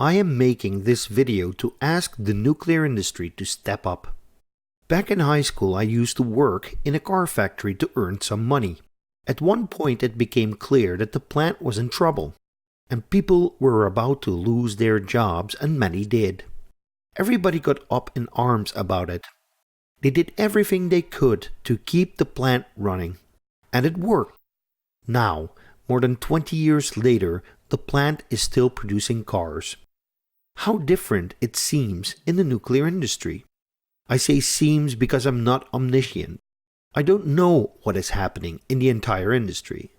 I am making this video to ask the nuclear industry to step up. Back in high school, I used to work in a car factory to earn some money. At one point, it became clear that the plant was in trouble, and people were about to lose their jobs, and many did. Everybody got up in arms about it. They did everything they could to keep the plant running, and it worked. Now, more than 20 years later, the plant is still producing cars. How different it seems in the nuclear industry. I say seems because I'm not omniscient. I don't know what is happening in the entire industry.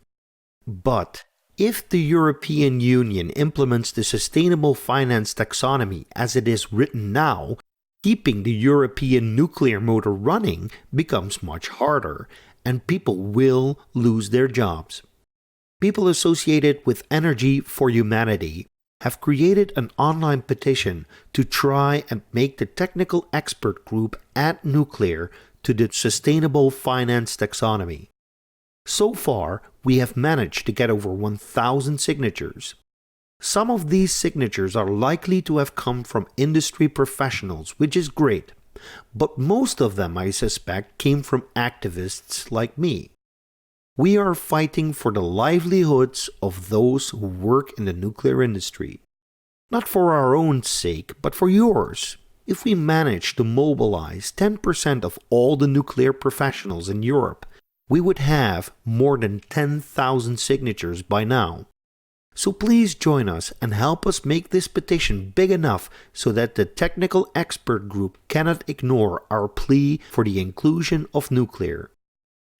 But if the European Union implements the sustainable finance taxonomy as it is written now, keeping the European nuclear motor running becomes much harder, and people will lose their jobs. People associated with Energy for Humanity have created an online petition to try and make the technical expert group add nuclear to the sustainable finance taxonomy. So far, we have managed to get over 1,000 signatures. Some of these signatures are likely to have come from industry professionals, which is great, but most of them, I suspect, came from activists like me. We are fighting for the livelihoods of those who work in the nuclear industry. Not for our own sake, but for yours. If we manage to mobilize 10% of all the nuclear professionals in Europe, we would have more than 10,000 signatures by now. So please join us and help us make this petition big enough so that the technical expert group cannot ignore our plea for the inclusion of nuclear.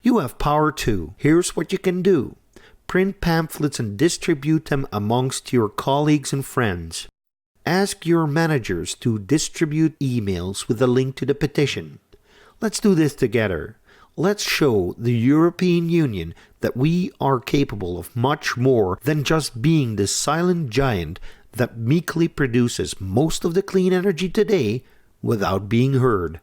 You have power too. Here's what you can do. Print pamphlets and distribute them amongst your colleagues and friends. Ask your managers to distribute emails with a link to the petition. Let's do this together. Let's show the European Union that we are capable of much more than just being the silent giant that meekly produces most of the clean energy today without being heard.